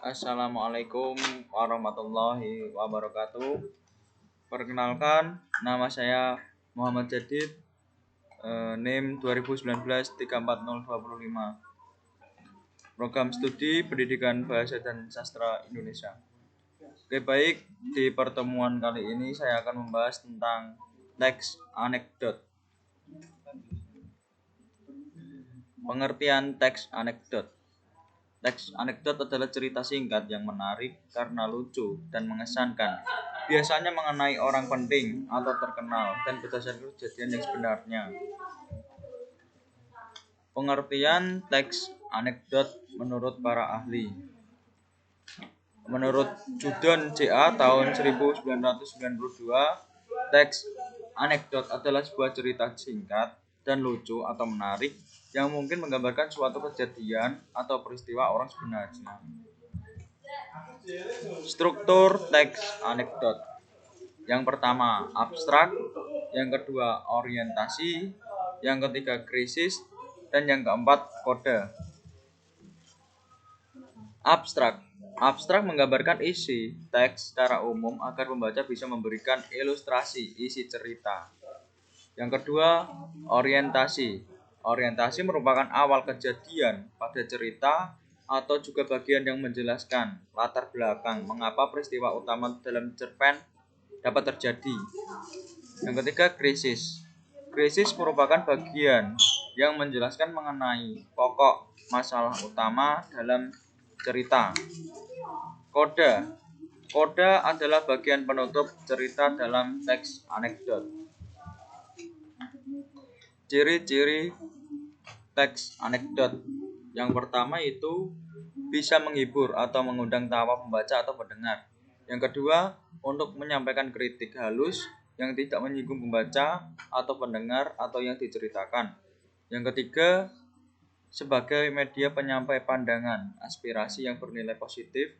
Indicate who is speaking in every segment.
Speaker 1: Assalamualaikum warahmatullahi wabarakatuh. Perkenalkan, nama saya Muhammad Jadid, NIM 2019-34025. Program Studi Pendidikan Bahasa dan Sastra Indonesia. Oke, baik, di pertemuan kali ini saya akan membahas tentang teks anekdot. Pengertian teks anekdot. Teks anekdot adalah cerita singkat yang menarik karena lucu dan mengesankan, biasanya mengenai orang penting atau terkenal dan berdasarkan kejadian yang sebenarnya. Pengertian teks anekdot menurut para ahli. Menurut Judon J.A. tahun 1992, teks anekdot adalah sebuah cerita singkat dan lucu atau menarik yang mungkin menggambarkan suatu kejadian atau peristiwa orang sebenarnya. Struktur teks anekdot. Yang pertama, abstrak. Yang kedua, orientasi. Yang ketiga, krisis. Dan yang keempat, kode. Abstrak. Abstrak menggambarkan isi teks secara umum agar pembaca bisa memberikan ilustrasi isi cerita. Yang kedua, orientasi. Orientasi merupakan awal kejadian pada cerita atau juga bagian yang menjelaskan latar belakang mengapa peristiwa utama dalam cerpen dapat terjadi. Yang ketiga, krisis. Krisis merupakan bagian yang menjelaskan mengenai pokok masalah utama dalam cerita. Kode. Kode adalah bagian penutup cerita dalam teks anekdot. Ciri-ciri teks anekdot. Yang pertama itu bisa menghibur atau mengundang tawa pembaca atau pendengar. Yang kedua, untuk menyampaikan kritik halus yang tidak menyinggung pembaca atau pendengar atau yang diceritakan. Yang ketiga, sebagai media penyampai pandangan, aspirasi yang bernilai positif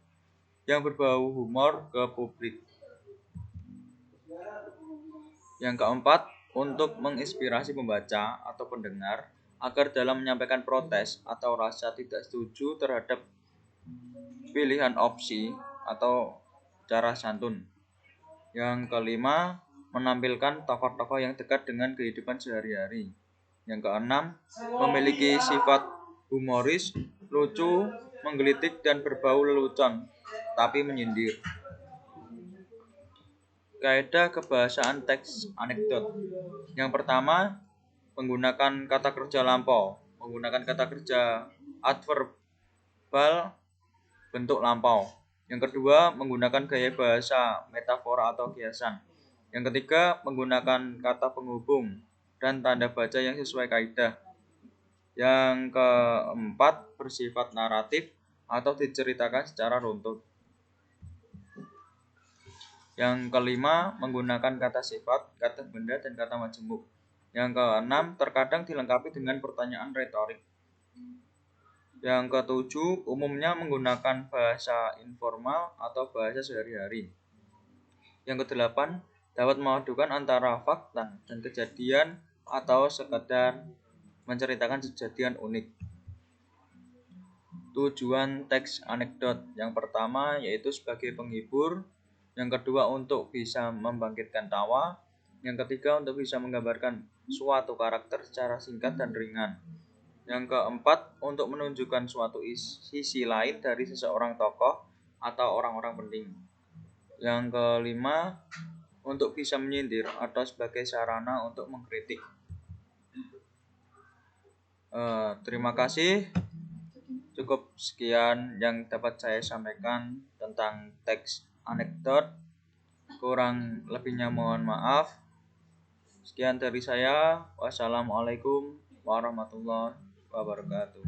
Speaker 1: yang berbau humor ke publik. Yang keempat, untuk menginspirasi pembaca atau pendengar agar dalam menyampaikan protes atau rasa tidak setuju terhadap pilihan opsi atau cara santun. Yang kelima, menampilkan tokoh-tokoh yang dekat dengan kehidupan sehari-hari. Yang keenam, memiliki sifat humoris, lucu, menggelitik dan berbau lelucon, tapi menyindir. Kaidah kebahasaan teks anekdot. Yang pertama, menggunakan kata kerja lampau, menggunakan kata kerja adverbal bentuk lampau. Yang kedua, menggunakan gaya bahasa metafora atau kiasan. Yang ketiga, menggunakan kata penghubung dan tanda baca yang sesuai kaidah. Yang keempat, bersifat naratif atau diceritakan secara runtut. Yang kelima, menggunakan kata sifat, kata benda, dan kata majemuk. Yang keenam, terkadang dilengkapi dengan pertanyaan retorik. Yang ketujuh, umumnya menggunakan bahasa informal atau bahasa sehari-hari. Yang kedelapan, dapat memadukan antara fakta dan kejadian atau sekedar menceritakan kejadian unik. Tujuan teks anekdot. Yang pertama yaitu sebagai penghibur. Yang kedua untuk bisa membangkitkan tawa. Yang ketiga untuk bisa menggambarkan suatu karakter secara singkat dan ringan. Yang keempat untuk menunjukkan suatu sisi lain dari seseorang tokoh atau orang-orang penting. Yang kelima untuk bisa menyindir atau sebagai sarana untuk mengkritik. Terima kasih. Cukup sekian yang dapat saya sampaikan tentang teks anekdot. Kurang lebihnya mohon maaf. Sekian dari saya. Wassalamualaikum warahmatullahi wabarakatuh.